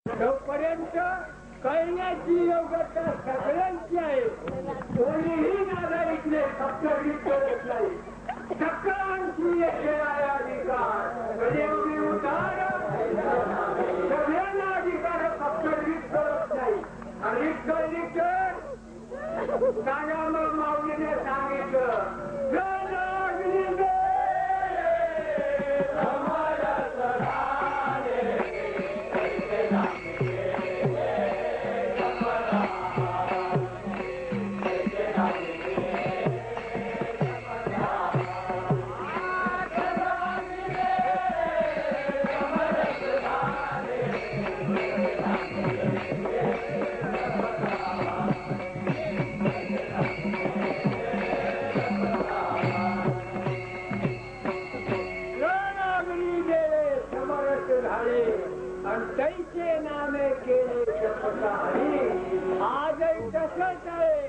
तोपर्यंत कळण्याची योग्यता सगळ्यांची आहे. कोणीही नागरिक नाही फक्त करत नाही. सकळांची येथे आहे अधिकार. कलियुगी उद्धार सगळ्यांना अधिकार फक्त करत नाही. आणि कळली तर सांगा मग माऊलीने सांगितलं तैसे नामे केले शपथारी. आजही तसंच आहे.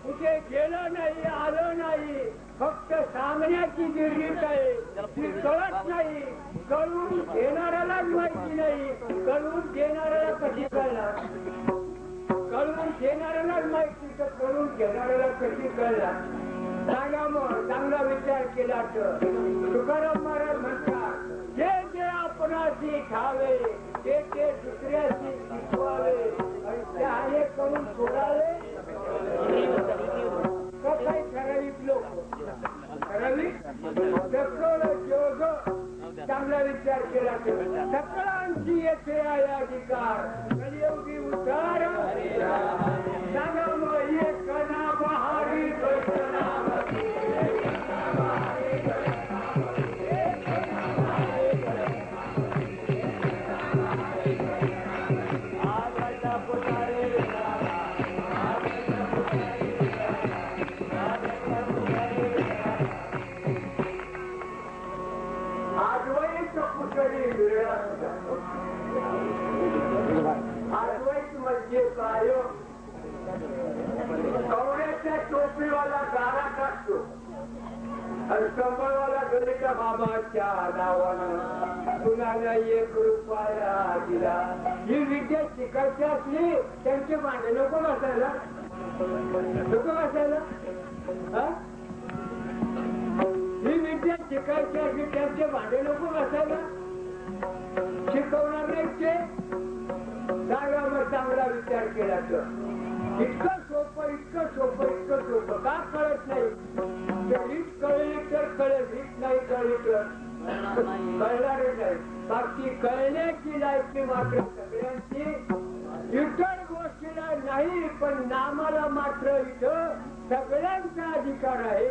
कुठे गेलं नाही आलं नाही. फक्त सांगण्याची गिरगिट आहे. ती कळत नाही. कळून घेणाऱ्यालाच माहिती नाही. कळून घेणाऱ्याला कशी कळणार. कळून घेणाऱ्यालाच माहिती तर कळून घेणाऱ्याला कशी कळणार. सांगा मग चांगला विचार केला तर तुकाराम महाराज म्हणतात जे जे आपणाशी ठावे ते ते दुसऱ्याशी शिकवावे आणि त्याने करून सोडावे. काही ठराविक लोक ठराविक योग चांगला विचार केला तर सकळांची येथे आहे अधिकार. कलियुगी उद्धार सांगा मग एक नाम हरी अद्वैत म्हणजे काय. कवड्याच्या टोपीवाला गारा काढतो आणि कंबळवाला गणिता बाबाच्या नावानं कुणाला 1 रुपया दिला. ही विद्या शिकायची असली त्यांचे भांडे नको बसायला. नको बसायला. ही विद्या शिकायची असली त्यांचे भांडे नको बसायला. शिकवणार नाही ते. सांगा मग चांगला विचार केला तर इतकं सोपं इतकं सोपं इतकं सोपं का कळत नाही. रीत कळली तर कळेल. रीत नाही कळली तर कळणारच नाही. बाकी कळण्याची लायकी मात्र सगळ्यांची. इतर गोष्टीला नाही पण नामाला मात्र इथं सगळ्यांचा अधिकार आहे.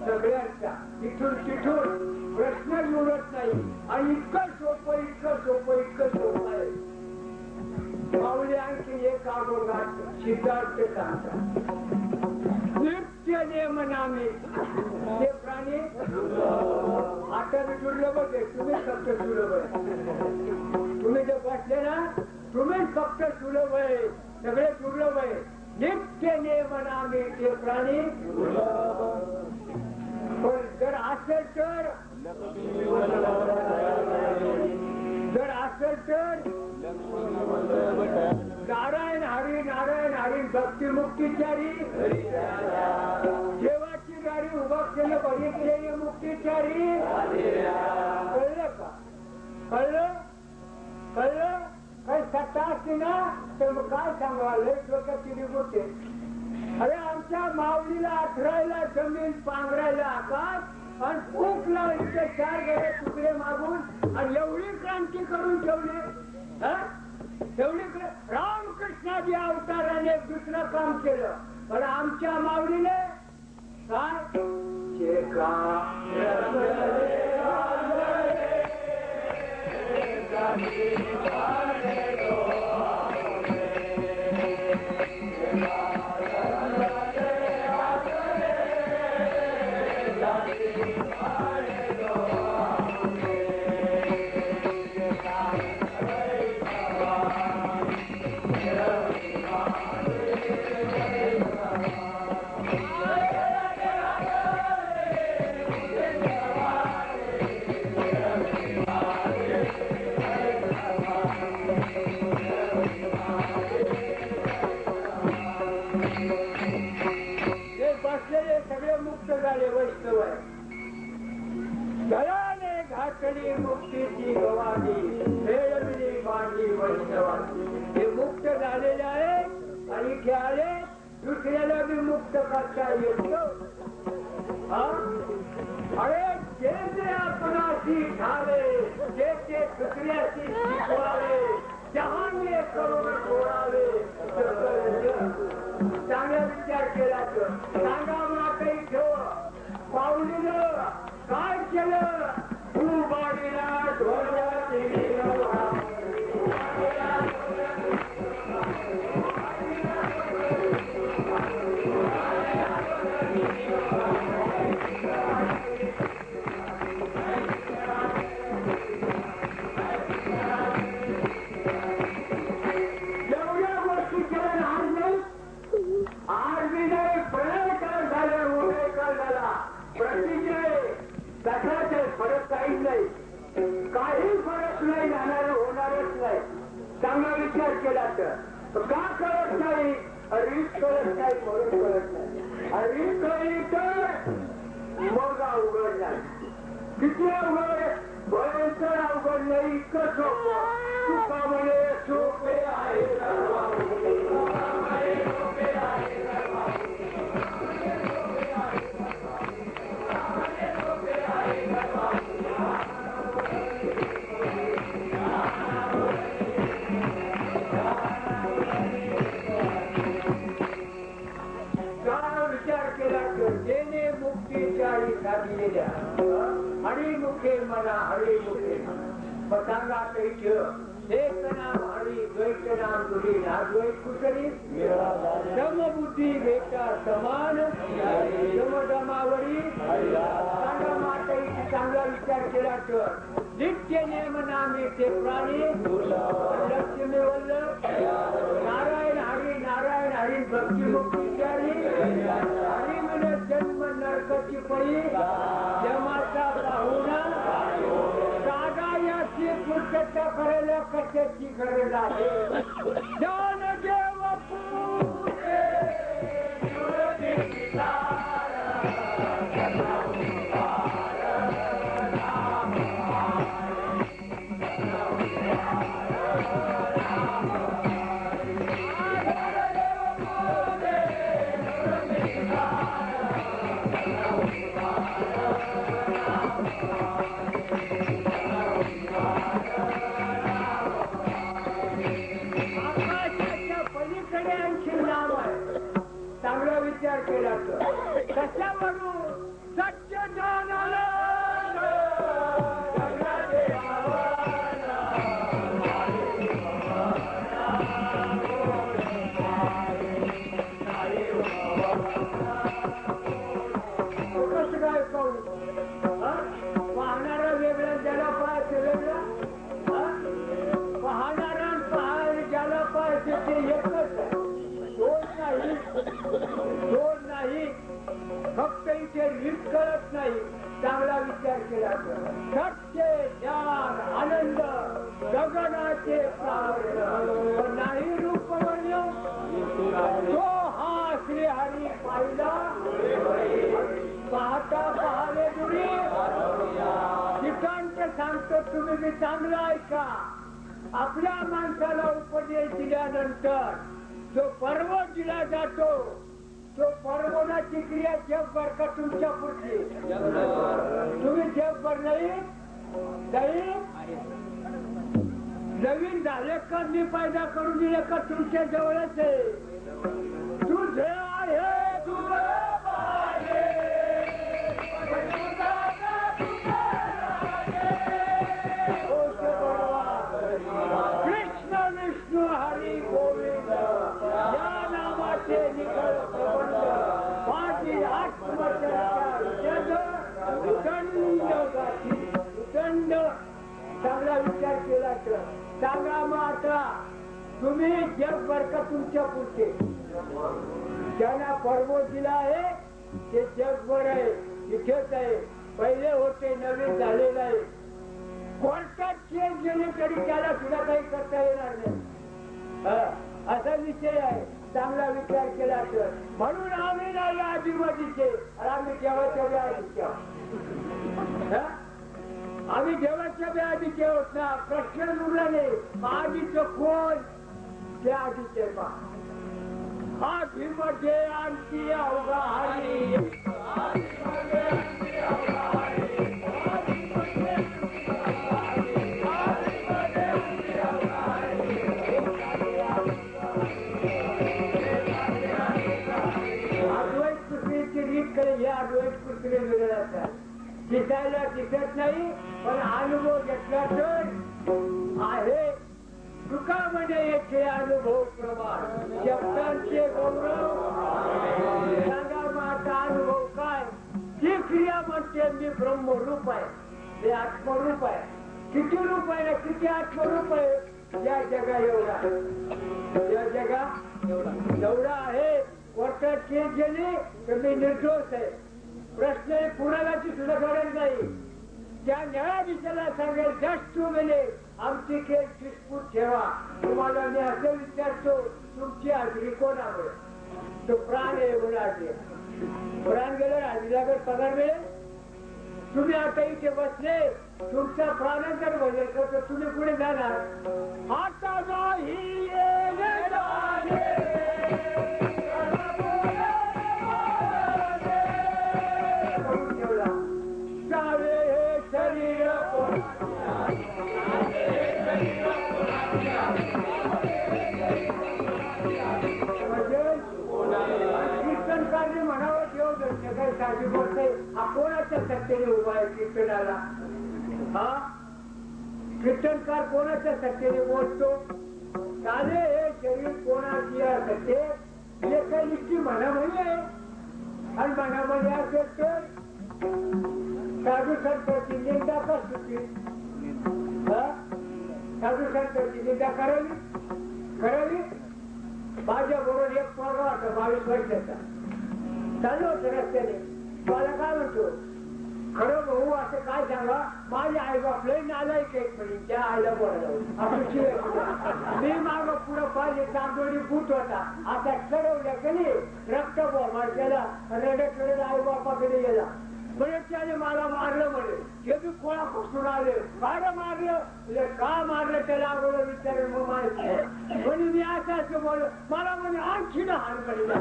सगळ्यांचा इथून तिथून प्रश्न उरत नाही. आणि इतकं सोपं इतकं सोपं इतकं सोपं आहे. माऊली आणखी एक अवघात सिद्धार्थ सांगतात. नित्य नेम नामे ते प्राणी आता मी दुर्लभ आहे. तुम्ही फक्त सुलभ आहे. तुम्ही जे बसले ना तुम्ही फक्त सुलभ आहे. सगळे दुर्लभ आहे. नित्य नेम नामे ते प्राणी. पण जर असेल तर नारायण हरी भक्ती मुक्तीचारी. देवाची गाडी उभा केलं बघितलेली मुक्तीचारी. कळलं का. कळलं कळलं. काही सत्ता असते ना तर मग काय सांगावं. डोक्याची निघते. अरे आमच्या माऊलीला अथरायला जमीन पांघरायला आकाश आणि खूप लावले 4 गडे तुकडे मागून आणि एवढी क्रांती करून ठेवली. एवढी रामकृष्णाजी अवताराने दुसरं काम केलं. पण आमच्या माऊलीने काय झाले वैष्णव आहे. गळाने घातली मुक्तीची गवाही, मिळवली माझी वैष्णवाची. हे मुक्त झालेले आहे आणि खेळाले दुसऱ्याला बी मुक्त करता येतो. अरे जे जे आपणाशी झाले, जे ते दुसऱ्याशी शिकवावे, जहाने करून सोडावे. चांगला विचार केला तर सांगा मला काही ठेव. पावलीनं काय केलं? तू बाडीला ढोल्याची काही फरक नाही, जाणार होणारच नाही. चांगला विचार केला तर का कळत नाही? रीत कळत नाही, म्हणून कळत नाही. रीत कळली तर मग अवघड नाही. किती अवघड? भयंकर अवघड नाही, इतकं सोपं. तुका म्हणे सोपे आहे. हरी मुखे मना हरी मुखे पतंगा एक नाम हरी, द्वैत नाम दुरी ना द्वैत कुशली सम बुद्धी भेटा समान समदमावरी. चांगला विचार केला तर नित्य नेम नामे ते प्राणी लक्ष्मी वल्ल नारायण हरी, नारायण हरी भक्ती मुक्ती हरी मन जन्म नरकाची पळी जमाचा पाहुणा सागायाची पूर्तता करायला कशाची गरज आहे. ज्ञान देव पूजे कशावरून सत्य जाणाला कसं काय पाहू? पाहणारा वेगळा, ज्याला पाहायचं वेगळं. पाहणारा ज्याला पाहायचं ते एकच आहे. दोन नाही, फक्त इथे रीत कळत नाही. चांगला विचार केला तर सत्य ज्ञान आनंद गगनाचे नाही रूप म्हणलं तो हा श्री हरी पाहिला पाहता पाहले दुरी. ठिकाणचं सांगतो, तुम्ही मी चांगला ऐका. आपल्या माणसाला उपदेश दिल्यानंतर जो पर्वत दिला जातो, तो पर्वताची क्रिया जगभर का तुमच्या पुढची? तुम्ही जगभर नाही नवीन झाले का मी पैदा करून दिले का तुमच्या जवळच आहे. तुझे आहे कृष्ण विष्णू हरी गोविंद या नामाचे निखळ प्रबंध माझी आत्मचर्चा चांगला विचार केला तर सांगा. मग आता तुम्ही जगभर का तुमच्या पुढचे? ज्यांना पर्वत दिला आहे ते जगभर आहे, इथेच आहे. पहिले होते, नवीन झालेलं आहे. कोर्टात केस गेले तरी त्याला सुद्धा काही करता येणार नाही. असा विषय आहे. चांगला विचार केला तर म्हणून आम्ही नाही आजीबाजीचे आम्ही देवाच्या व्याधीचे आम्ही देवाच्या व्याधीचे होत ना. प्रश्न उरला नाही आधीचं कोण ते आधीचे पा आधीमध्ये आणखी अवघा हरी दिसायला दिसत नाही पण अनुभव घेतला तर आहे. तुका म्हणजे येथे अनुभव प्रमाण शब्दांचे गौरव सांगा माझा अनुभव काय. जी क्रिया म्हणते मी ब्रह्मरूप आहे ते आत्मरूप आहे. किती रूप आहे ना किती आत्मरूप आहे या जगा एवढा या जगा एवढा आहे. कोर्टात केस गेली तर मी निर्दोष आहे. प्रश्न कुणालाची सुद्धा गरज नाही. त्या न्यायाधीशाला सांगेल जस्ट टू मिनिट आमची केस डिस्प्यूट ठेवा. तुम्हाला मी असं विचारतो तुमची हाजरी कोणामुळे तो प्राण आहे गुन्हाचे प्राण गेलं हाजरीलागत पगार मिळेल. तुम्ही आता इथे बसले तुमचा प्राण जर बदल तर तुम्ही पुढे जाणार. आता नाही कोणाच्या सत्तेने उभा आहे कीर्तनाला. हा कीर्तनकार कोणाच्या सत्तेने बोलतो. साधे हे शरीर कोणाची सत्ते एका निश्चित मनामध्ये आहे आणि मनामध्ये असेल तर साधू संतांची निंदा का सुटी साधू संतांची निंदा करावी. माझ्या बरोबर एक पोरगा होता 22 वर्षाचा चालू होतं रस्त्याने. मला काय म्हणतो खरं भाऊ असं काय सांगा माझे आई बाप लय नालायक एक म्हणे त्या आईला बोलायला असं मी माग पुढं पाहिजे तांदोळी फूट होता आता चढवल्या कधी रक्त बोमार केला रडत आई बापाकडे गेला. म्हणजे त्याने मला मारलं म्हणे ते बी कोळा खुसून आले काय मारलं का मारलं त्याला अगोदर विचारेल मग माहिती म्हणे मी असं बोल मला म्हणे आणखी ना हाल करीला.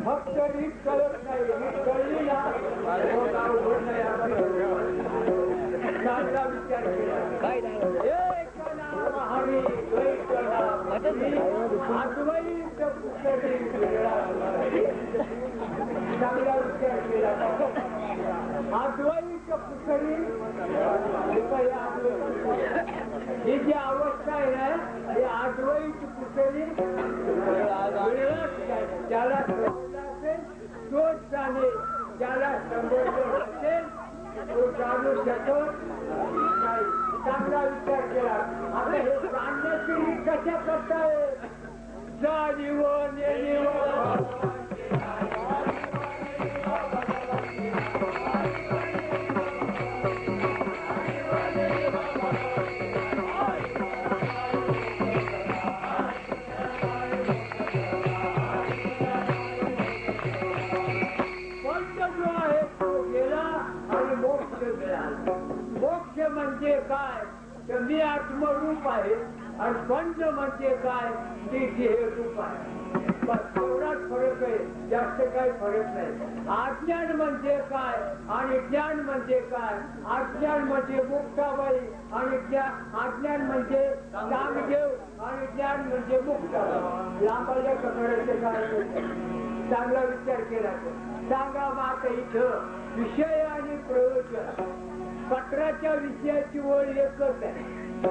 फक्त नीट कळत नाही नीट कळली ना चांगला विचार केला. एक नाम हरी द्वैत नाम अद्वैत चांगला विचार केला. अद्वैत पुस्तरी ही जी अवस्था आहे ना ही अद्वैत पुस्तरी ज्याला असेल तोच जाणे ज्याला संबोधन असेल तो जाणू शकत नाही. चांगला विचार केला. आता हे जाणण्याची कशा करताय जाणीव नेणीव म्हणजे काय तर मी आत्मरूप आहे आणि पंच म्हणजे काय ते रूप आहे. बस एवढाच फरक आहे, जास्त काही फरक नाही. अज्ञान म्हणजे काय आणि ज्ञान म्हणजे काय? अज्ञान म्हणजे मुक्ताबाई आणि अज्ञान म्हणजे नामदेव आणि ज्ञान म्हणजे मुक्ताबाई. लांबाच्या कपड्याचे काय चांगला विचार केला तर सांगा माता इथं विषय आणि प्रयोजन. पत्राच्या विषयाची ओळ एकच आहे.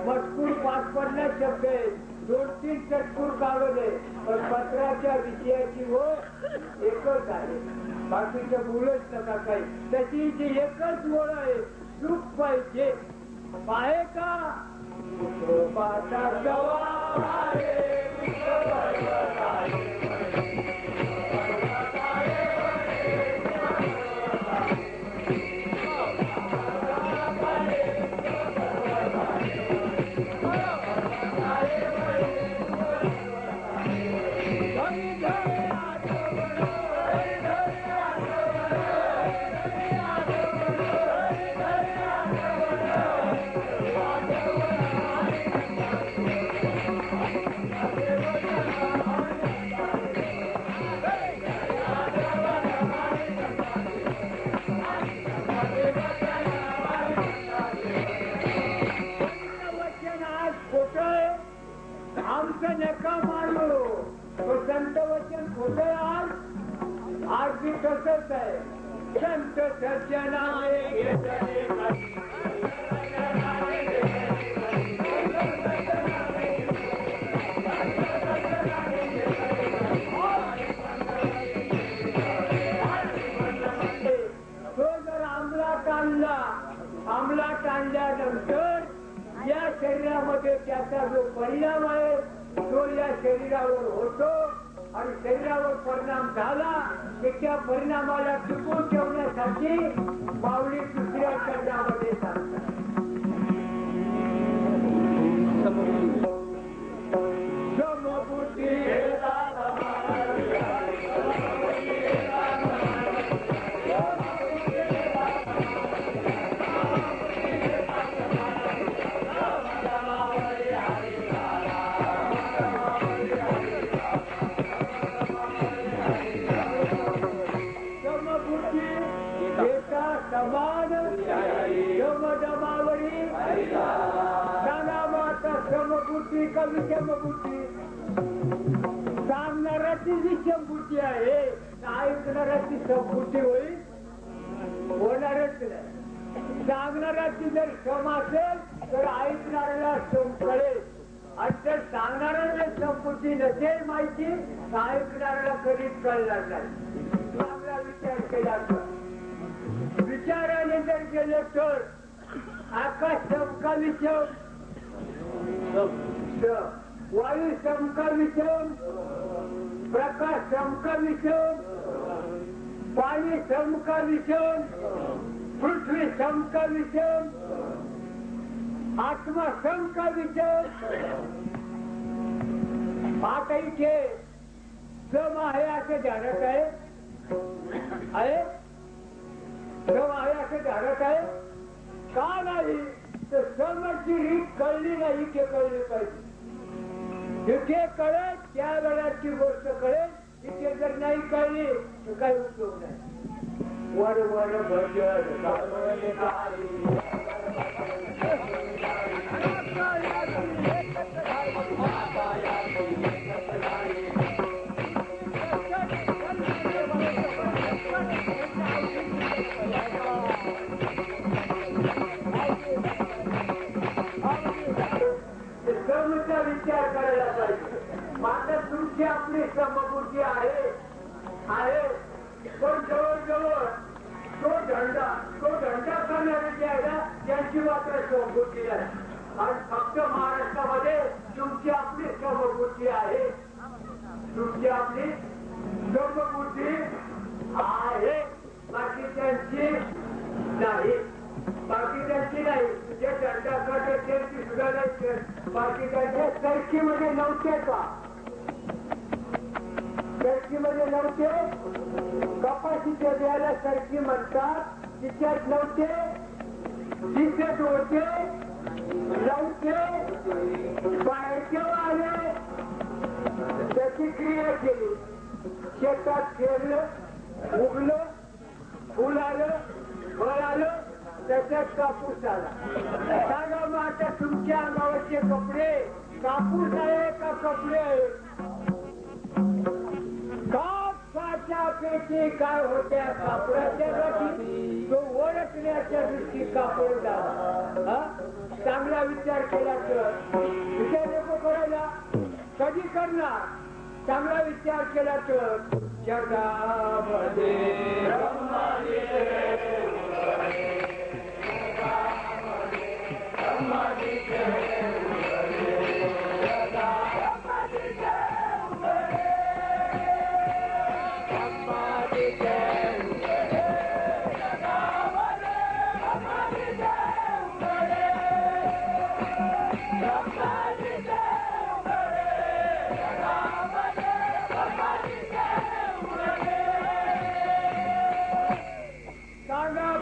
मजकूर 5-50 शब्द आहे, 2-3 चटकूर कागद आहे, पण पत्राच्या विषयाची ओळ एकच आहे. बाकीचं बोलच नका काही. त्याची जी एकच ओळ आहे, सुख पाहिजे. पाहे का पाता आमचं नका मानू. संत वचन खोट आज बी तसंच आहे. संत सज्जन तो जर अंमलात आणल्यानंतर या शरीरामध्ये त्याचा जो परिणाम आहे तो या शरीरावर होतो आणि शरीरावर परिणाम झाला की त्या परिणामाला टिकून ठेवण्यासाठी माऊली दुसऱ्या शरीरामध्ये सांगतात. समबुद्धी का विषमबुद्धी? सांगणाराची विषमबुद्धी आहे, ऐकणाराची समबुद्धी होईल होणारच नाही. सांगणाराची जर सम असेल तर ऐकणाऱ्याला सम कळेल आणि जर सांगणाऱ्याला समबुद्धी नसेल माहिती तर ऐकणाऱ्याला कधीच कळणार नाही. चांगला विचार केला तर विचाराने जर गेले तर आकाश समका विषम, वायू समका विषम, प्रकाश समका विषम, पाणी समका विषम, पृथ्वी समका विषम, आत्मा समका विषम. आता इथे सम आहे असं ध्यानात आहे, सम आहे असं ध्यानात आहे का नाही? तर समची रीत कळली नाही की कळली पाहिजे. जिथे कळेल त्या वेळाची गोष्ट कळेल, तिथे जर नाही कळली तर काही उपयोग नाही. वर वर भजन विचार करायला पाहिजे. मात्र तुमची आपली समबुद्धी आहे, पण जवळजवळ तो धंदा करणारे जे आहे ना त्यांची मात्र समबुद्धी आहे. आणि फक्त महाराष्ट्रामध्ये तुमची आपली समबुद्धी आहे, तुमची आपली समबुद्धी आहे, बाकीच्यांची नाही. बाकीच्यांची नाही. जे धंदा करते त्यांची सुद्धा नाही. बाकीच्यांच्या सरकीमध्ये नव्हते का? सरकीमध्ये नव्हते. कपाशीच्या बियाला सरकी म्हणतात, तिच्यात नव्हते. तिच्यात होते नव्हते. बाहेर केव्हा आले त्याची क्रिया केली. शेतात पेरलं, उगलं, फुल आलं, फळ आलं, त्याच्यात कापूस आला. सांगा मग आता तुमच्या अंगावरचे कपडे कापूस आहे का कपडे आहे? कापसाच्या पेटी काय होत्या कापडाच्या गाठी, तो ओळखण्याच्या दृष्टी कापड झाला. चांगला विचार केला तर विचार नको करायला, कधी करणार? चांगला विचार केला तर जगामध्ये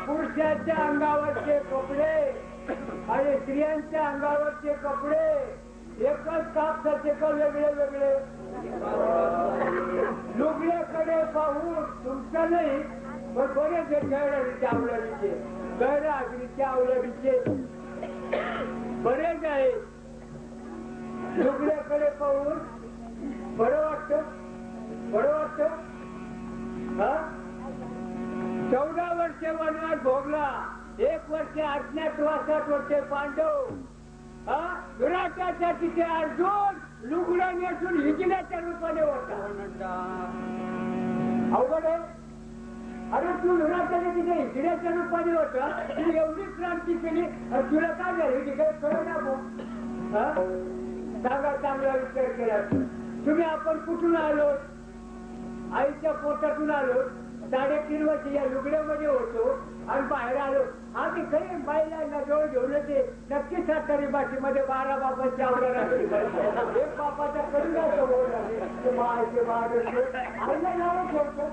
पुरुषाच्या अंगावरचे कपडे आणि स्त्रियांच्या अंगावरचे कपडे एकच कापसाचे का वेगळे वेगळे? लुगड्याकडे पाहून तुमचं नाही, पण बरेच गैरागरीच्या आवडीचे, गैरागरीच्या आवडीचे बरेच आहे. लुगड्याकडे पाहून बरं वाटत, बरं वाटत. 14 वर्ष वनवास भोगला, 1 वर्ष अज्ञातवासात होते पांडव. विराटाच्या तिथे अर्जुन लुगडा नेसून हिजण्याच्या रूपाने होता. अवघड आहे. अरे तू विराटाच्या तिथे हिजण्याच्या रूपाने होता, तू एवढी क्रांती केली, तुला काय झाली की काही कळलं ना? सांगा, चांगला विचार केला. तुम्ही आपण कुठून आलो? आईच्या पोटातून आलो. 3.5 वर्ष या लुगड्यामध्ये होतो आणि बाहेर आलो. आम्ही खरी बाईला जवळ घेऊन येते. नक्की सातारी भाषेमध्ये 12 बापाची आवडा राहते. एक बापाचा करून जातो आईला नाव ठेवतो.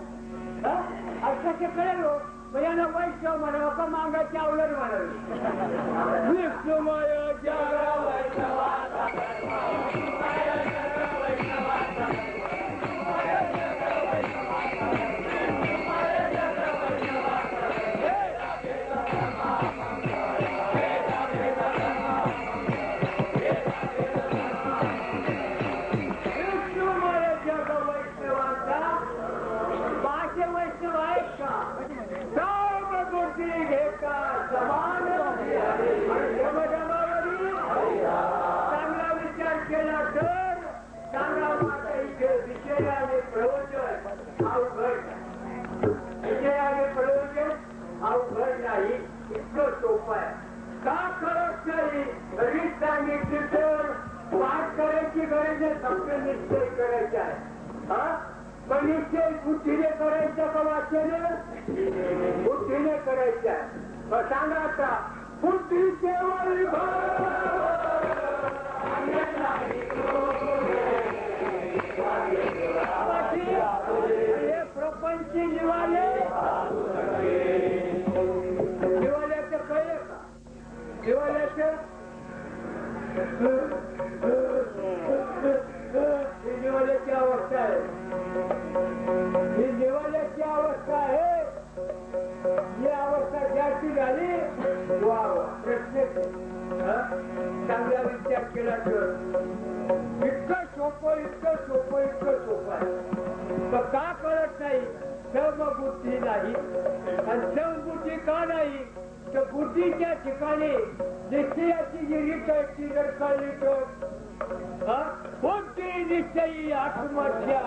असं ते कळेल हो. याला वैष्णव म्हणावं का मांगाची आवडर म्हणावी? चांगला विचार केला तर चांगला माता इथे विषय आणि प्रवचन अवघड, विषय आणि प्रवचन अवघड नाही, इतकं सोपं आहे. का कळत नाही? रीत सांगितली तर पाठ करायची गरज आहे, फक्त निश्चय करायचा आहे. पण निश्चय बुद्धीने करायचा का वाचेने? बुद्धीने करायचा आहे. सांगा आता, बुद्धीचे हे प्रपंच निवाले, निवाल्याचं कळे का? निवाल्याचं ही निवाल्याची अवस्था आहे. ही निवाल्याची अवस्था आहे. ही अवस्था ज्याची झाली, वा प्रश्न चांगला विचार केला तर इतकं सोपं, इतकं सोपं, इतकं सोपं आहे. का कळत नाही? समबुद्धी नाही. आणि समबुद्धी का नाही? तर बुद्धीच्या ठिकाणी निश्चयाची जी रीत आहे ती जर कळली तर बुद्धी निश्चयी आत्मध्या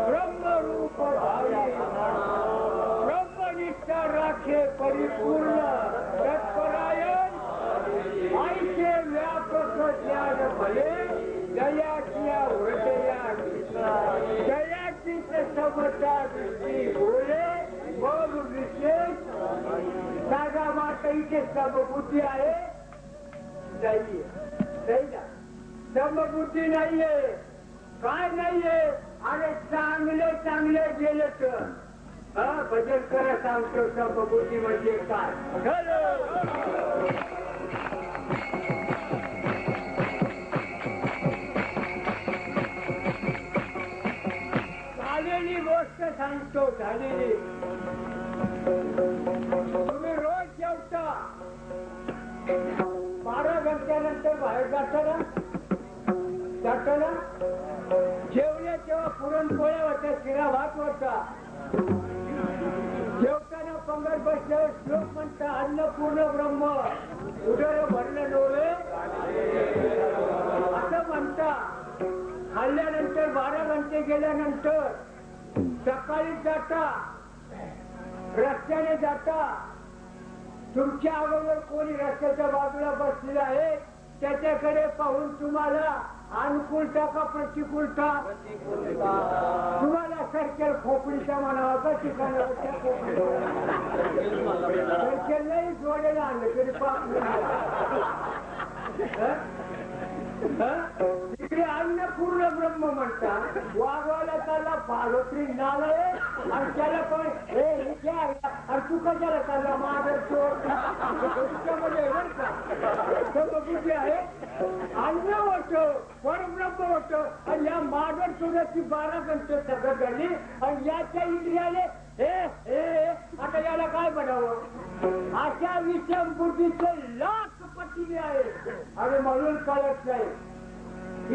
ब्रह्मरूप भावी ब्रह्मनिष्ठा राखे परिपूर्ण तत्परायण आईचे व्यापक ज्ञान भले जयाची हृदया जयाची समता दृष्टी बोले मग विशेष साधा माताईचे समबुद्धी आहे नाहीये. नाही ना, समबुद्धी नाहीये. काय नाहीये? आणि चांगले चांगले गेले तर भजन करा सांगतो समबुद्धी म्हणजे काय. झालेली गोष्ट म्हणतो झालेली. तुम्ही रोज जेवता 12 घंट्यानंतर बाहेर जाताना जेवले तेव्हा पुरणपोळ्या होत्या, शिरा भात होता. जेवताना पंगत बसल्यावर श्लोक म्हणता अन्नपूर्ण ब्रह्म उदर भरलं डोळे असं म्हणता. खाल्ल्यानंतर 12 घंटे गेल्यानंतर सकाळी जाता, रस्त्याने जाता, तुमच्या अगोदर कोणी रस्त्याच्या बाजूला बसलेला आहे त्याच्याकडे पाहून तुम्हाला अनुकूलता का प्रतिकूलता, तुम्हाला सर्कल खोपडीचा म्हणावा का ठिकाणा सर्कल नाही जोडेला आणलं तरी तिकडे अन्नपूर्ण ब्रह्म म्हणतात. वाघवाला चालला पालोत्री नालय आणि त्याला पण हे विचार आणि तू कशाला चालला माझा चोरमध्ये बुद्धी आहे. अन्न होतं परब्रह्म होतं आणि या मागं चोराची 12 घंटे सगळं झाली आणि याच्या इंद्रियाने हे आता याला काय बनावं. अशा विषम बुद्धीचे लाख पटीने आहे आणि म्हणून कळत नाही.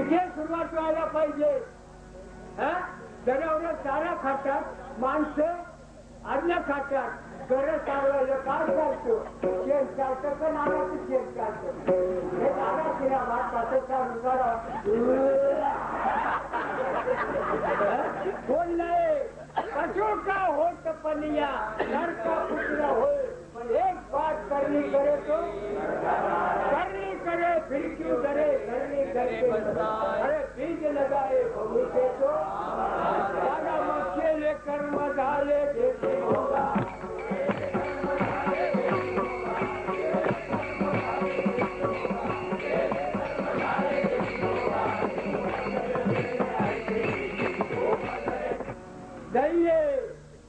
इथे सुरुवात व्हायला पाहिजे. जनावर चारा खातात, माणसं अन्न खातात. गरज चालवायला काय चालतो, शेण चालतं का नानाचं शेण चालतं. हे नाना शिरा भात चालू करा कोण नाही. कशो का होत पनिया घर का पुतला होय पण एक बात करनी करे तो करनी करे फिर क्यों करे करनी करके अरे बीज लगाए भूखे तो दादा मक्के लेकर मजाले देते होगा.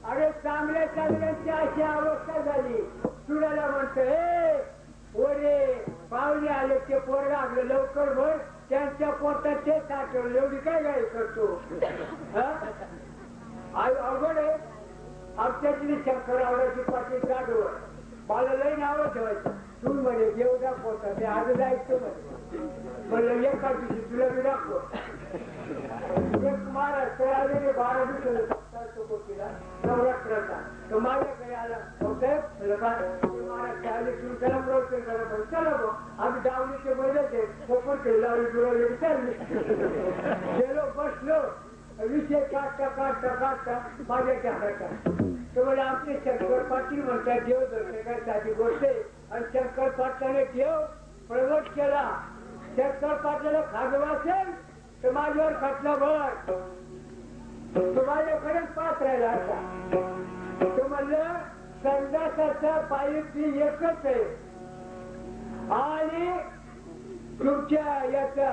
अरे चांगल्या चांगल्याची अशी अवस्था झाली. तुला म्हणतो हे ओरे पाहुणे आले ते पोर लागलं लवकर भर त्यांच्या पोटात ते साठवलं. एवढी काय गाय करतो अवघड आहे. आमच्यातली शंकरावराची पाठी गाडवर मला लई नावं ठेवायचं. तू म्हणे देवदा पोटा ते आज जायचं म्हणलं एका दिवशी तुला मी दाखव. एक महाराष्ट्र आले 12 दिवस नवरात्राचा तर माझ्याकडे आला साहेब महाराष्ट्र आले तुमच्याला प्रवचन करा. चला बघ आम्ही डावणीचे बदलते कोकण लावली चालली. गेलो बसलो विषय काढता माझ्या हातात. तर मला आमचे शंकर पाटील म्हणतात देव दर्शकासाठी गोष्ट आहे. आणि शंकर पाटलाने देव प्रगट केला. शंकर पाटलाला खाजवा असेल तर माझ्यावर खटला भर. तो माझ्याकडेच पाच राहिला आता. तो म्हणलं संडासाचा पाईप एकच आहे आणि तुमच्या याचा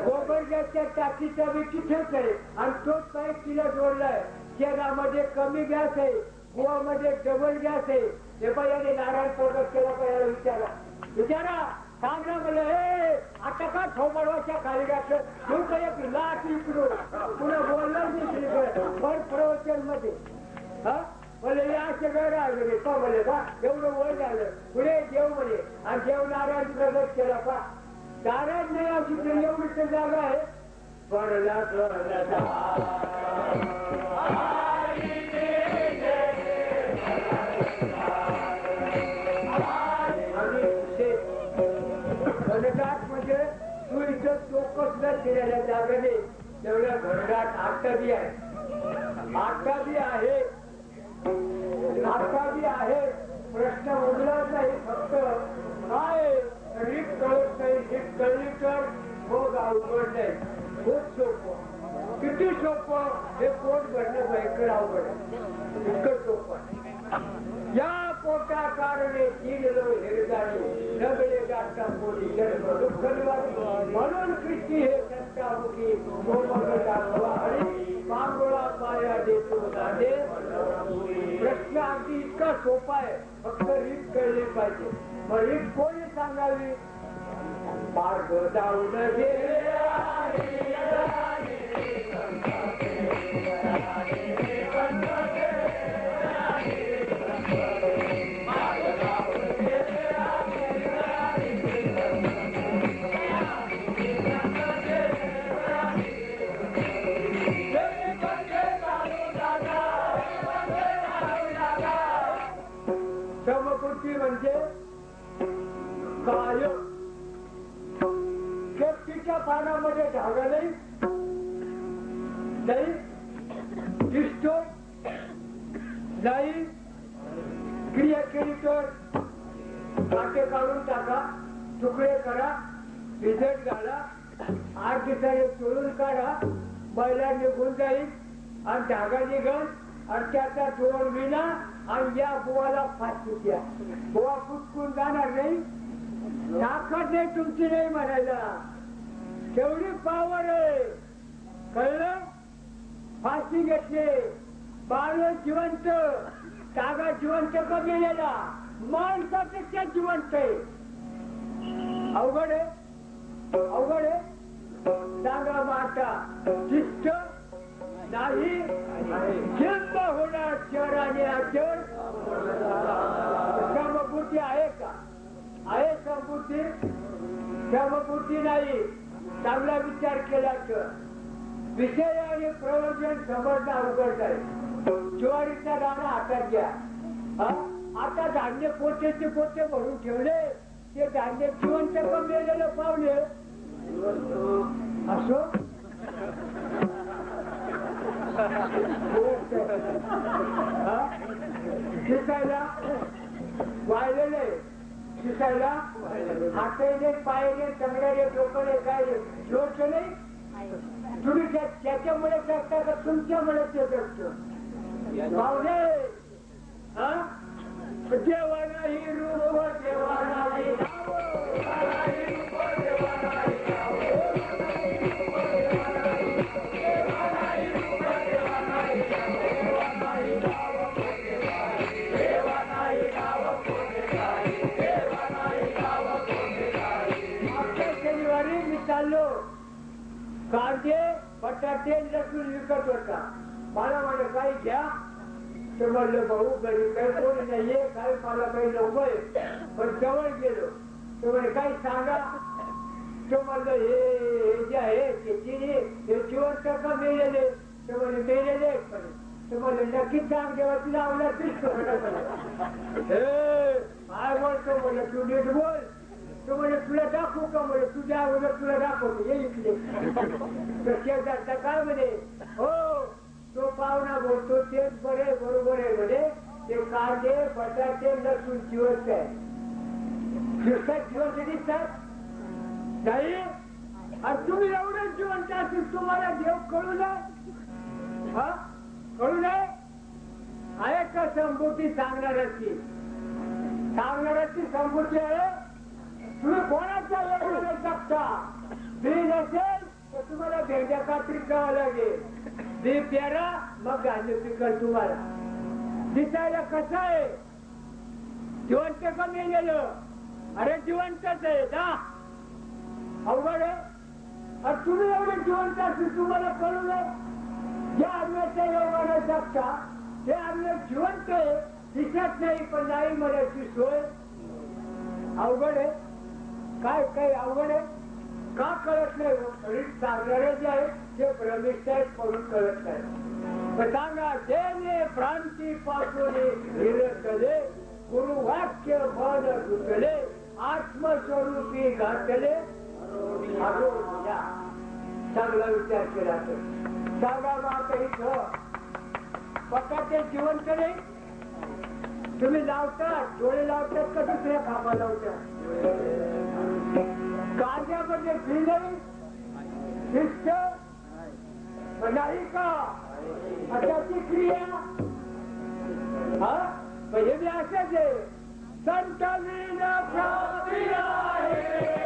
गोबरच्या टाकीचा बी तिथेच आहे आणि तोच पाईप तिला जोडलाय. शेणामध्ये कमी गॅस आहे, गुवामध्ये डबल गॅस आहे. हे पण याने नारायण प्रगट केला का विचारा सांगणं म्हणलं हे आता का थोबडवाच्या खाली घातलं तू काही एक लाख इकडून पुन्हा बोललं नाही पण प्रवचन मध्ये बोले या सगळं राहिले का बोले का एवढं वय झालं पुढे देव म्हणे आणि देव नारायण प्रगट केला का. नारायण नाही आमची एवढी तर जागा आहे. पडला घनदाट म्हणजे तू इथं चोकस न फिरायला जागा नाही तेवढ्या घनदाट आता बी आहे. प्रश्न उरलाच नाही. फक्त काय रीत कळत नाही. रीत कळली तर मग अवघड नाही. खूप सोपं किती सोपं हे पोट भरणं भयंकर अवघड आहे. इतकं सोपं या पोटा कारणे दिलो हिरदाणी नगळे गाठा पोटी जन्म दुःख म्हणून कृष्टी हे संतामुखी गोमग दाखवा आणि पांगोळा पाया देतो दादे. प्रश्न अगदी इतका सोपा आहे. फक्त रीत कळली पाहिजे. मग रीत कोणी सांगावी. मार्ग जाऊन गेले काय केपटीच्या पानामध्ये धागा नाही दिसतो नाही क्रिया केली तर काटे काढून टाका तुकडे करा भिजत घाला 8 दिवसाने चोळून काढा बैला निघून जाईल आणि धागा निघल आणि त्याचा जोड विना आणि या बुवाला फाशी द्या बुवा फुटकून जाणार नाही ताकद नाही तुमची नाही म्हणायला तेवढी पावर आहे कळलं फाशी घेतली बाळ जिवंत तागा जिवंत का गेलेला माणसापेक्षा जिवंत आहे अवघड आहे अवघड आहे सांगा माता शिष्ट नाही जन्म होणार शहराने अचर समबुद्धी आहे का आहे समबुद्धी समबुद्धी नाही चांगला विचार केला तर विषय आणि प्रयोजन समजणं अवघड आहे ज्वारीचा दाणा हातात घ्या आता धान्य पोतेचे पोते भरून ठेवले ते धान्य जिवंत पण गेलेलं पावले असो शिकायला वाळलेले शिकायला हाताने पायाने चांगल्याने डोकले काय जोश नाही तुम्ही त्याच्यामुळे जगता का तुमच्यामुळे ते जगत पावले देवाना ही रूप देवाना शनिवारी मी चाललो कांदे बटाटे लसूण विकत होता मला म्हणे काही घ्या तर म्हणलं भाऊ घरी काही कोणी नाहीये काही मला काही नकोय पण जवळ गेलो तर म्हणे काही सांगा तो म्हणलं हे जे आहे हे जिवंत का मेलेले तर म्हणे मेलेले तर म्हणलं नक्कीच सांग जेव्हा तुला आवडला दिसतो काय बोलतो म्हणलं तू नीट बोल तो म्हणे तुला दाखवू का म्हणे तुझ्या अगोदर तुला दाखवतो ये इकडे तर शेजारचा काय म्हणे हो तो पाहुणा बोलतो तेच बरे बरोबर आहे म्हणे ते कांदे बटाटे लसूण जिवंत आहे दिवसात जिवंत दिसतात नाही आणि तुम्ही एवढंच जिवंत असेल तुम्हाला देव कळू नये कळू नये आहे का संबुद्धी सांगणाऱ्याची संबुद्धी आहे तुम्ही कोणाच्या एवढं जगता बी नसेल तर तुम्हाला भेंड्या कात्री करावं लागेल बी पेरा मग धान्य पिकल तुम्हाला दिसायला कसं आहे जिवंत का मेलेलं अरे जिवंतच आहे ना अवघड आहे आणि तुम्ही एवढे जिवंत असेल तुम्हाला कळू नये ज्या आम्याच्या योगाने जगता ते आम्ही जिवंत आहे दिसत नाही पण नाही म्हणायची सोय अवघड आहे काय काय अवघड आहे का कळत नाही सांगणारे जे आहे ते भ्रमिष्ठ आहेत म्हणून कळत नाही सांगा देणे भ्रांती पासून विरतले गुरुवाक्य बल घुसले आत्मस्वरूपी घातले चांगला विचार केला तर सांगा माता इथं पटाटे जिवंत नाही तुम्ही लावतात डोळे लावतात का दुसऱ्या खांबा लावतात कांद्यामध्ये बी नाही शिष्ट नाही का अशाची क्रिया हे बी असंच आहे संत वीण प्राप्ती आहे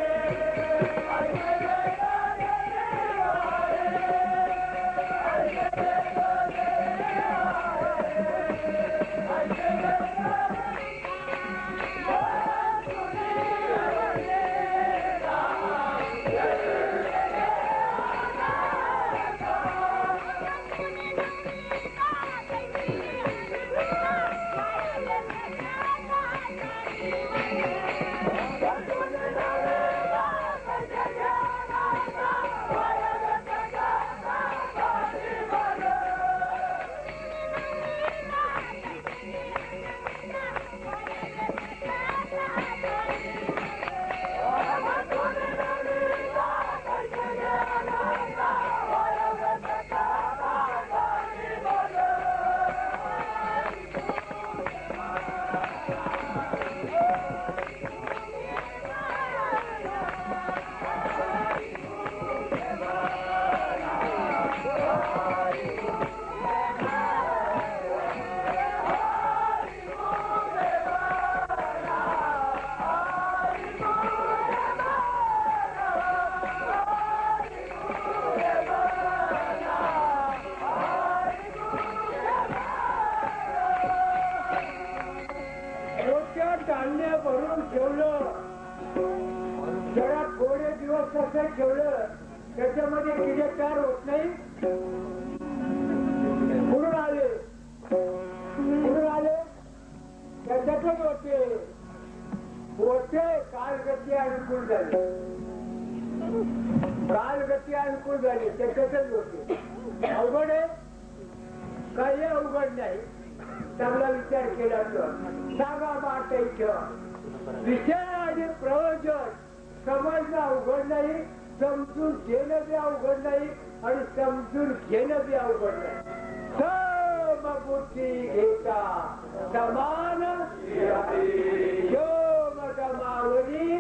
तसं ठेवलं त्याच्यामध्ये किडे तयार होत नाही. कुठून आले त्याच्यातच होते कालगती अनुकूल झाली. कालगती अनुकूल झाली त्याच्यातच होते. अवघड आहे काही अवघड नाही. चांगला विचार केला तर सांगा वाटायचं विषय आणि प्रयोजन समजणं अवघड नाही, समजून घेणं बी अवघड नाही आणि समजून घेणं बी अवघड नाही. समबुद्धी घेता समान मावली.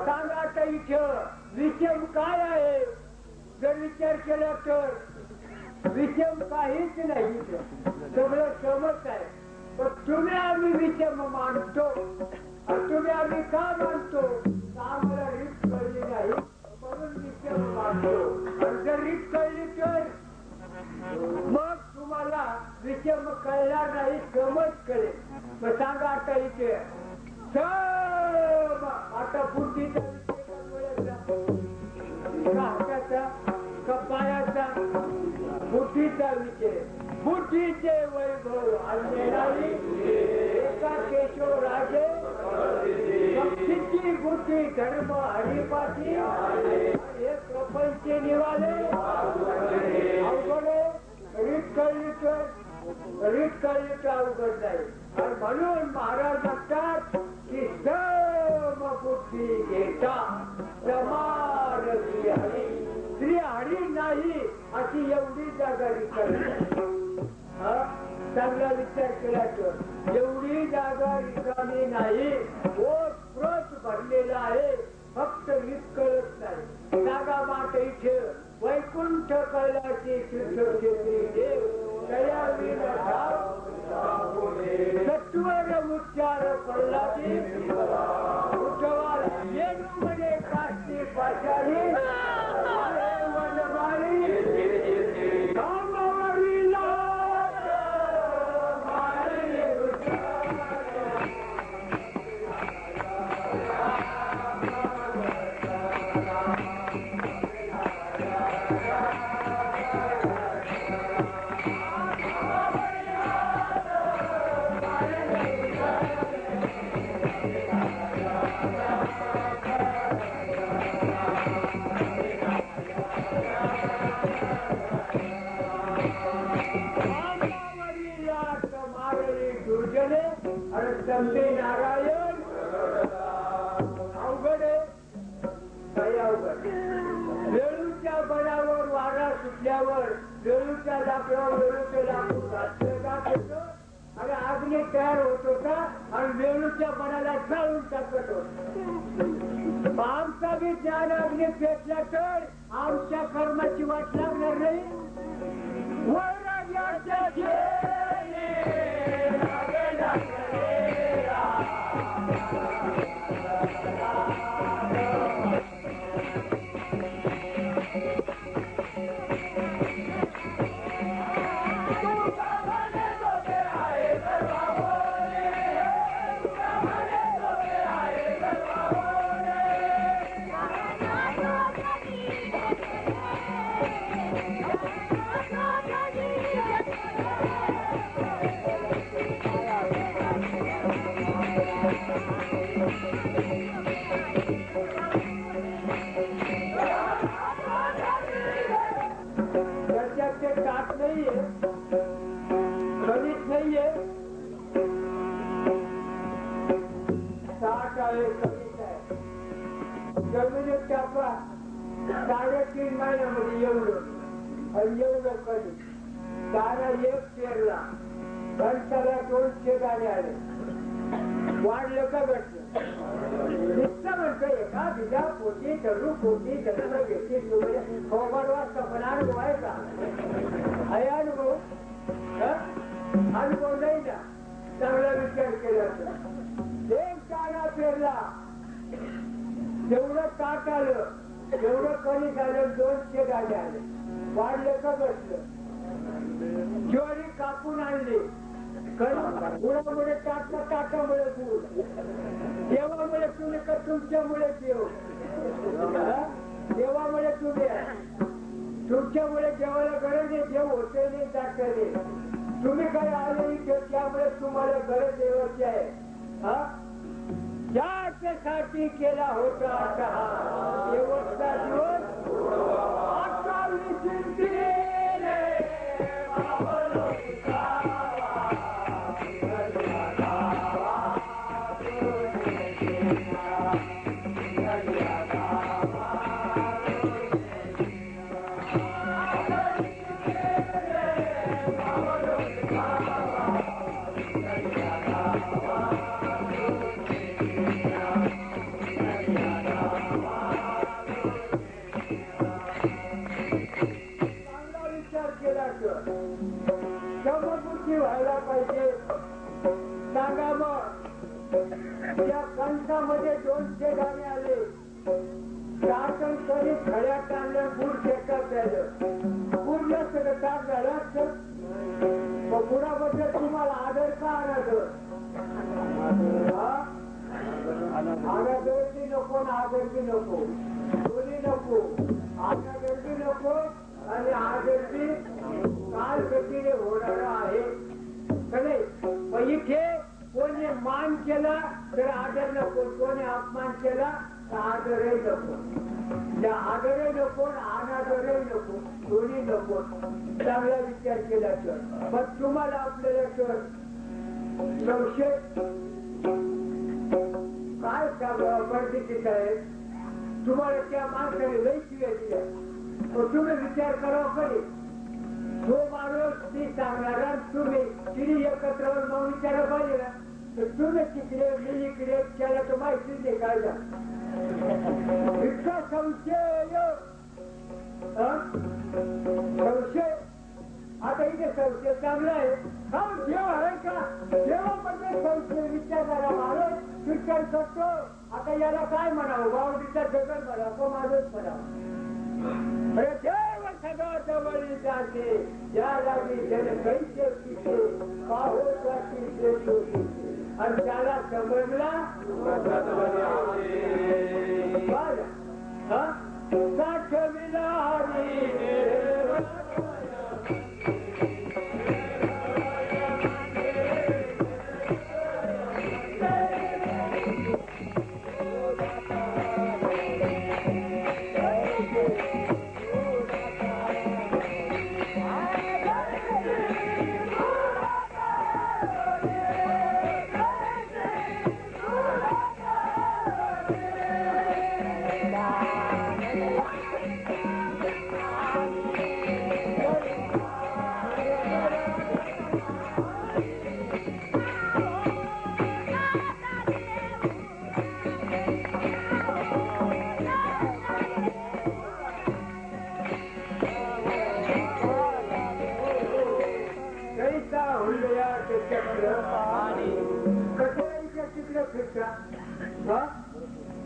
सांगा आता इथं विषम काय आहे जर विचार केला तर विषम काहीच नाही. सगळं समज आहे. पण तुम्ही आम्ही विषम मानतो. तुम्ही आम्ही का मानतो? आम्हाला रीत कळली नाही म्हणून विषम मानतो. आणि जर रीत कळली तर मग तुम्हाला विषम कळणार नाही, समज कळेल. मग सांगा आता इथे आता बुद्धीचा हाताचा का पायाचा? बुद्धीचा विषय. बुद्धीचे वैभव आणलेली एका केशवराजे भक्तीची बुद्धी धर्म हरिपाठी हे प्रपंच निवाले. अवघड रीत कळली तर अवघड नाही. आणि म्हणून महाराज म्हणतात की समबुद्धी घेता समान श्री हरी नाही अशी एवढी जागा रिकामी. चांगला विचार केला तर एवढी जागा रिकामी नाही. ओत भरलेला आहे, फक्त रीत कळत नाही. जागा माट इथे वैकुंठ कैलासी तीर्थक्षेत्री देव दया सत्वर उच्चार प्रल्हादी उद्धवाल येणू मध्ये काष्टी पाचारी वनमाळी नारायण. अवघड आहे काही अवघड. वेळूच्या बळावर वारा सुटल्यावर वेळूच्या लाकडावर वेळूचे लाकूड घातलं जात होतं आणि अग्नी तयार होत होता आणि वेळूच्या बळाला जाळून टाकत होत. आमचा बी ज्ञान अग्नी पेटला तर आमच्या कर्माची वाट लागणार नाही. जमिनीत टाका 3.5 महिन्यामध्ये एवढं कधी तारा एक पेरला घंटाला 200 गाणे आले. वाढलं का घटलं नुसतं म्हणतोय का बिजा पोटी चढू पोटी चढू घेतली फोबड वाजता पण अनुभव आहे का? आहे अनुभव नाही ना. चांगला विचार केला तर एक तारा पेरला जेवढं ताट आलं जेवढं कणिक आलं 200 गाणे आले. वाढलं का घटलं? ज्वारी कापून आणली गुणामुळे ताटामुळे गुण, देवामुळे तुम्ही का तुमच्यामुळे देव, देवामुळे तुम्ही तुमच्यामुळे देवाला गरज आहे, देव होते नाही जात नाही, तुम्ही काय आले त्यामुळे तुम्हाला गरज देवाची आहे. ज्याच्यासाठी केला होता आता हा शेवटचा दिवस आता व्हायला पाहिजे. सांगा मग या कंसामध्ये 200 गाणे आले, शासन कधी खड्यात आणलं, गुड शेतात झालं, गुडला सगळं ताप झालं असतं. मग गुडाबद्दल तुम्हाला आदर का आणायचं? आगागर्दी नको ना आदर्दी नको, दोन्ही नको, आगागर्दी नको आणि आदर्दी काल गतीने होणार आहे. इथे कोणी मान केला तर आदर नको, कोणी अपमान केला तर आदरही नको. त्या आदरही नको, अनादरही नको, दोन्ही नको. चांगला विचार केला तर पण तुम्हाला आपल्याला तर संशय काय सांगावं परिस्थिती आहे. तुम्हाला त्या माणसाने लई शिव्या दिल्या, तुम्ही विचार करावा कधी. जो माणूस ती सांगणारा तुम्ही तिने एकत्र मग विचारा पाहिजे ना, तर तुम्ही तिकडे मी इकडे त्याला तर माहितीच नाही काय झालं. इतका संशय संशय. आता इथे संशय चांगला आहे का? देव आहे का? देवामध्ये संशय विचारणारा माणूस विचार करतो. आता याला काय म्हणावं? बावडीचा जगल म्हणावं का माझच म्हणावं? देव सगळं जवळ जाते, या लागी जन कैसे पिसे पाहो जाती, आणि त्याला समजला साठविला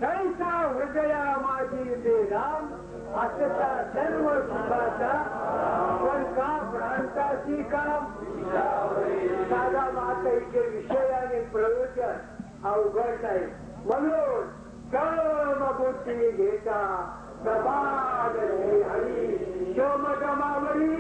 कैसा हृदया माझी बेराम असता सर्व सुखाचा, पण का भ्रांताची काम. साधा माता इथे विषय आणि प्रयोजन अवघड आहे. म्हणून कर्म बुद्धी घेता प्रभाग हरी शोमगमावरी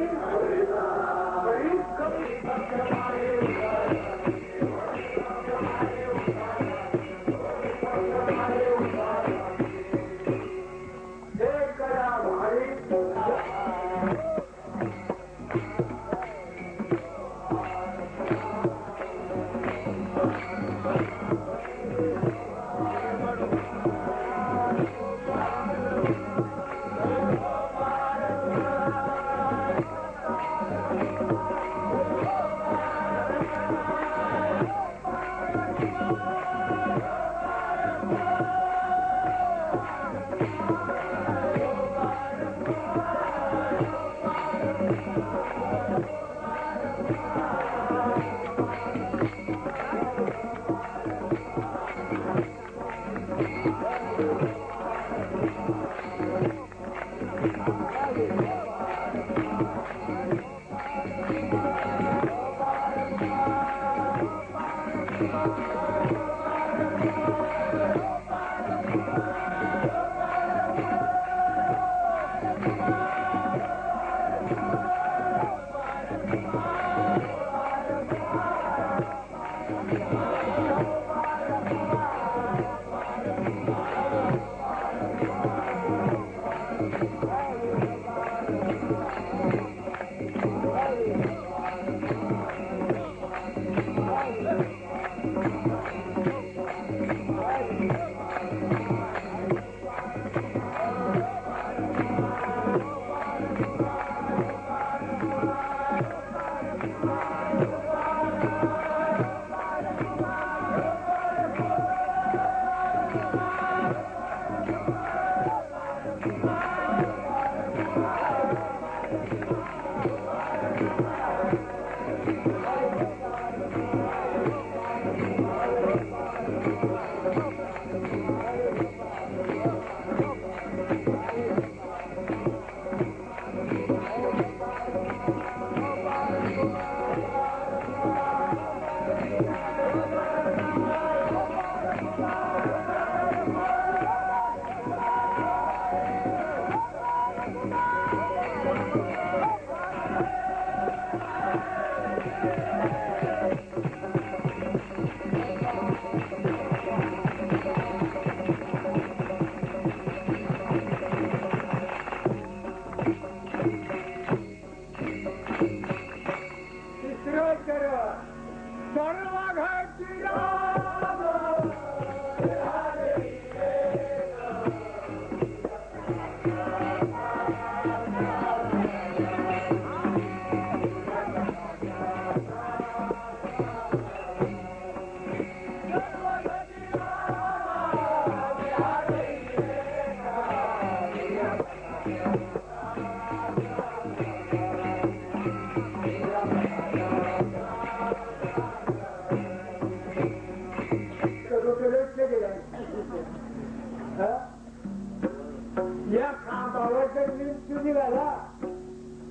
या खांबावर जर विंचू निघाला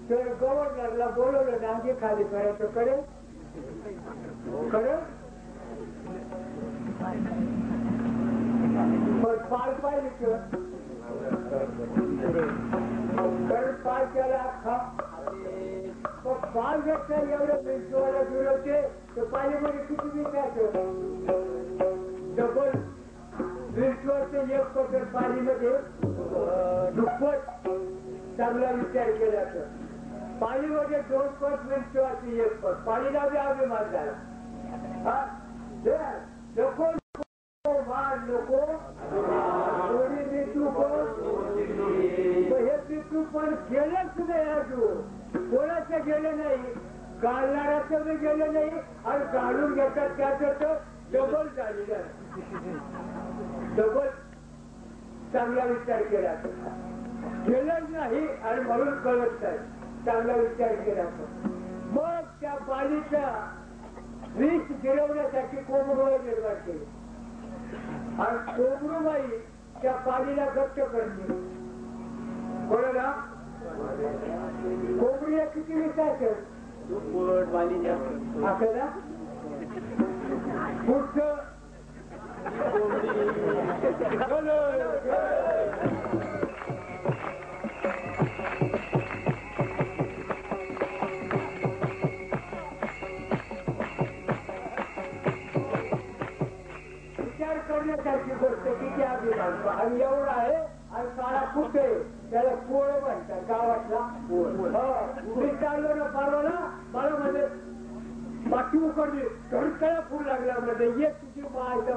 तर गव्हर्नरला बोलवलं डांगे खाली करायचं करे पण पाय पाहिजे कारण पाय त्याला पाय जर एवढं विंचूवाला जुळवते तर पालीमध्ये किती विचारतं डबल विंचूवरचे एक पत्र पालीमध्ये दुप्पट चांगला विचार केला तर पालीमध्ये 2 पट विंचूवरची 1 पट पालीला बी अभिमान झाला नको मार नको कोणी मिठू हे पितू पण गेलंच नाही अजून कोणाचं गेलं नाही काढणाऱ्याचं बी गेलं नाही आणि काढून घेतात त्याचं तर डबल झालेलं डबल चांगला विचार केला गेलंच नाही आणि म्हणून कळत नाही चांगला विचार केला मग त्या पालीचा विष गिरवण्यासाठी कोमरुबाई निर्माण केली आणि कोमरुबाई त्या पालीला घट्ट करते कोणाला कोंबडीला किती विचार आपल्याला पुढचं विचार करण्यासारखी गोष्ट किती अभिमान आणि एवढा आहे आणि काळा कुठे त्याला पोळ म्हणतात गावातला मी चाललो ना परवाला मला मध्ये बाकी उकडली धडकळा फुल लागला मध्ये एक तुझी माझं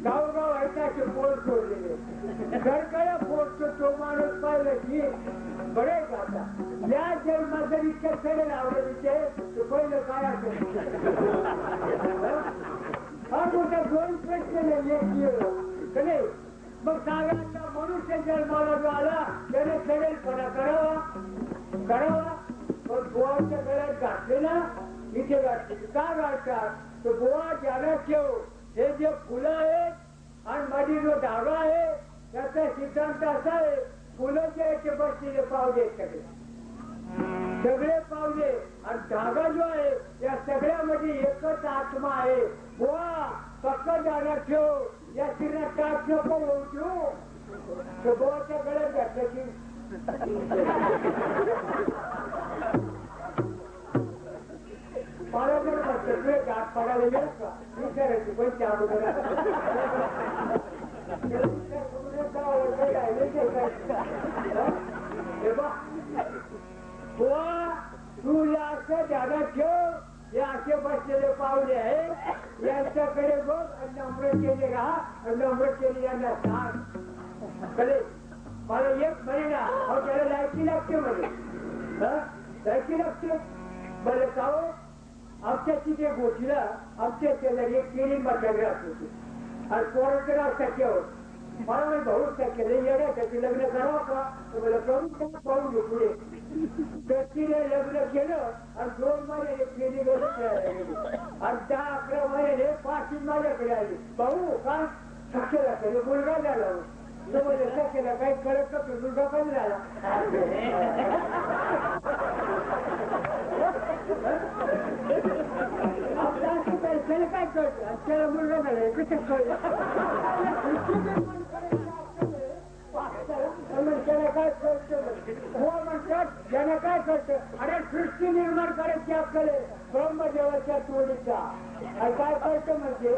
गावगाव ऐकायचे पोळ सोडलेले धडकळा फोडतो तो माणूस पाहिलं की बरे गाता या जन्मात जर इतक्या सगळे आवडीचे पहिलं काय असेल हा मोठा 2 प्रश्न नाही मग सांगा मनुष्य जन्माला जो आला त्याने सगळेपणा करावा पण गोवाच्या गळ्यात घातले ना इथे घातले का घालतात तर गोवा ज्याला ठेव हे जे फुलं आहेत आणि मध्ये जो धागा आहे त्याचा सिद्धांत असा आहे फुलं जे याचे बसलेले पावले सगळे पावले आणि धागा जो आहे या सगळ्यामध्ये एकच आत्मा आहे गोवा फक्त जागा ठेव या स्त्रीला टाच नको होऊ ठेवू तर गोवाच्या गळ्यात घातलं की मला जर म्हटलं तुझे गाठ पडायला येईल का विचारायची पण त्या अगोदर तू या असं ध्यानात ठेव हे असे बसलेले पावले आहे यांच्याकडे बघ आणि नम्र केले राहा आणि नम्र केले यांना सांग कळे मला एक महिना त्याला लायकी लागते म्हणे लायकी लागते बरं का आमच्या तिथे गोठीला आमच्या शेजारी एक केळी माझ्याकडे होती आणि पोराचं नाव सख्यावर मला म्हणजे भाऊ सख्या येण्या त्याचे लग्न करावं का तर मला प्रभू पाहून घेऊ पुढे तर तिने लग्न केलं आणि 2 महिने केळी आणि 10-11 महिने 5 माझ्याकडे आली भाऊ काय सख्याला केलं मुलगा झाला सख्याला काही कळत का मुलगा पण झाला त्याला काय कळतं त्याला मुलगा झाला कसं कळलं त्याला काय कळतं हो म्हणतात ज्याला काय कळतं अरे सृष्टी निर्माण करायची आपल्याला ब्रह्मदेवाच्या तोडीचा आणि काय कळतं म्हणजे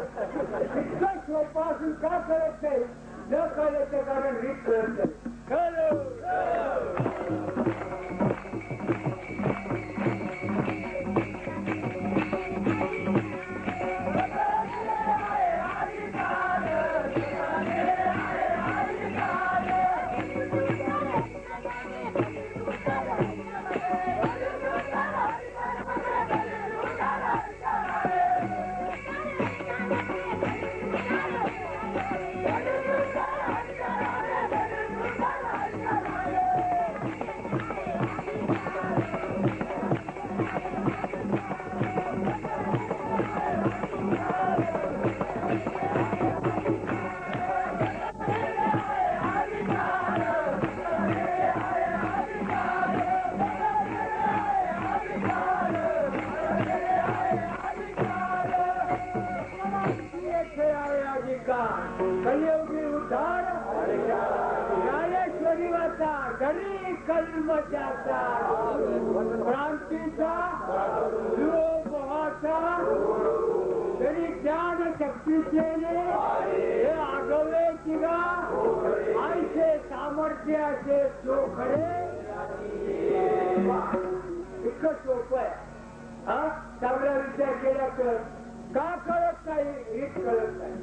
इतकं सोपं असून का कळत नाही न कळल्याचं कारण रीत कळत कलियुगी उद्धार ज्ञानेश्वरी वाचा घरी कल्मशाचा क्रांतीचा युवभावाचा तरी ज्ञान शक्तीचे हे आगवे किंवा आईचे सामर्थ्याचे चोखडे इतकं सोपं आहे हा चांगला विचार केला तर का कळत नाही रीत कळत नाही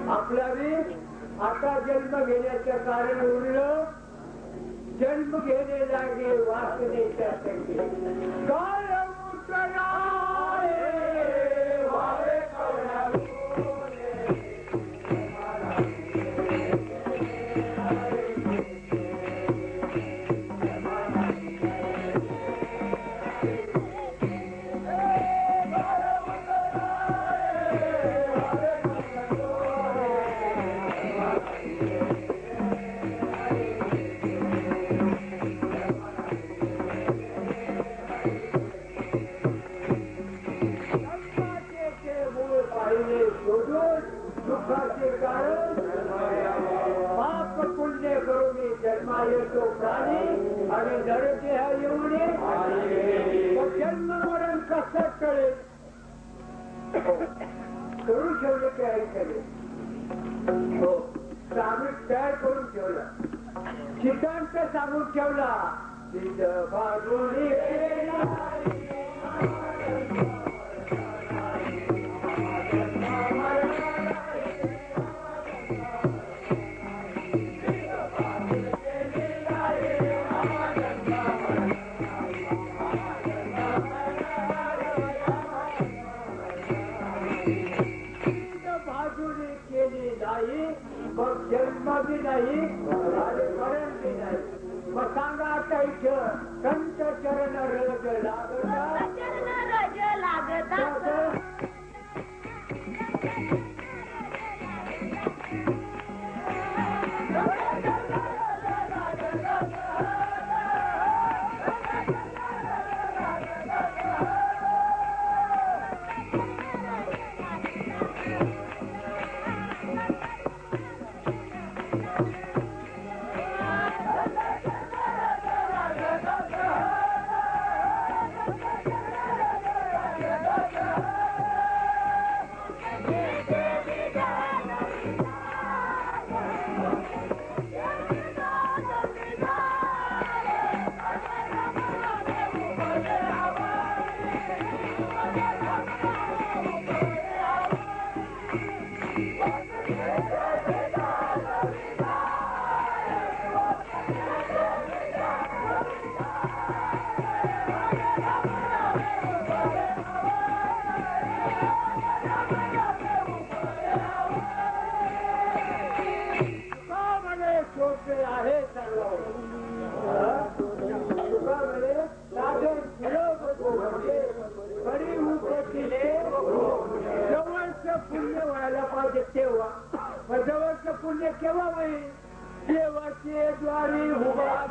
आपला आता जन्म घेण्याचं कारण उरलं जन्म घेणे लागे वाचनेच्या दुःखाचे कारण पाप पुण्य करून जन्मा येतो प्राणी आणि नरदेह येऊन जन्म मरण कसं कळेल करून ठेवले ते ऐकले हो सामूहिक तयार करून ठेवला सिद्धांत सांगून ठेवला सिद्ध बाजूने केली नाही मग जन्म बी नाही आणि मरण बी नाही मग सांगा आता इथं संत चरण रज लागत आहे सर्व बरी उपतीले जवळचं पुण्य व्हायला पाहिजे तेव्हा मग जवळचं पुण्य केव्हा होईल देवाचे द्वारी उभा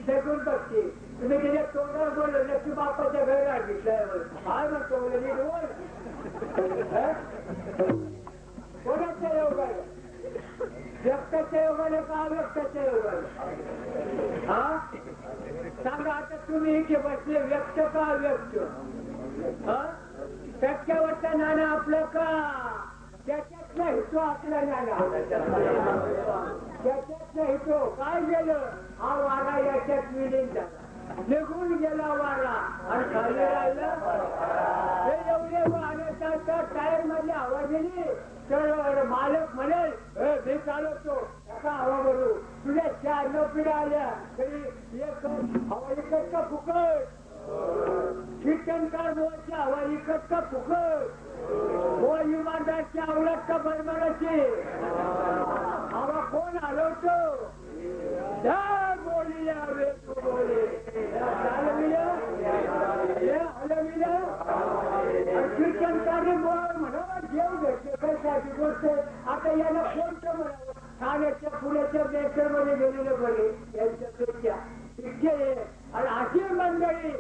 जगून बघते तुम्ही त्याच्या तोंडावर बोललं नक्की बापाच्या घरात घेतल्यावर काय म्हणतो कोणाच्या योगाला व्यक्ताच्या योगाला का अव्यक्ताच्या योगाला हा सांगा आता तुम्ही इथे बसले व्यक्त का अव्यक्त टक्क्यावरचा नाणं आपलं का त्याच्यात नाही तो आपला नाणं त्याच्यात नाही तो काय गेलं हा वारा याच्यात विलीन झाला निघून गेला वारा आणि खाली राहिलं हे एवढे वाहनाचा टायर मध्ये हवा गेली तर मालक म्हणेल मी चालवतो त्याचा हवा भरू तुझ्या 4 नोकऱ्या आल्या तरी एक हवा इकत का फुकट कीर्तनकार बोलच्या हवा इकत का फुकट हो इमानदारची आवडत का बरबराची हवा कोण हलवतो बोली कीर्तनकारने म्हणावा जेव घेतले कशाची गोष्ट आता याला कोणतं म्हणावं ठाण्याच्या पुण्याच्या बेकर मध्ये गेलेलं बरे यांच्यापेक्षा इतके आणि अशी मंडळी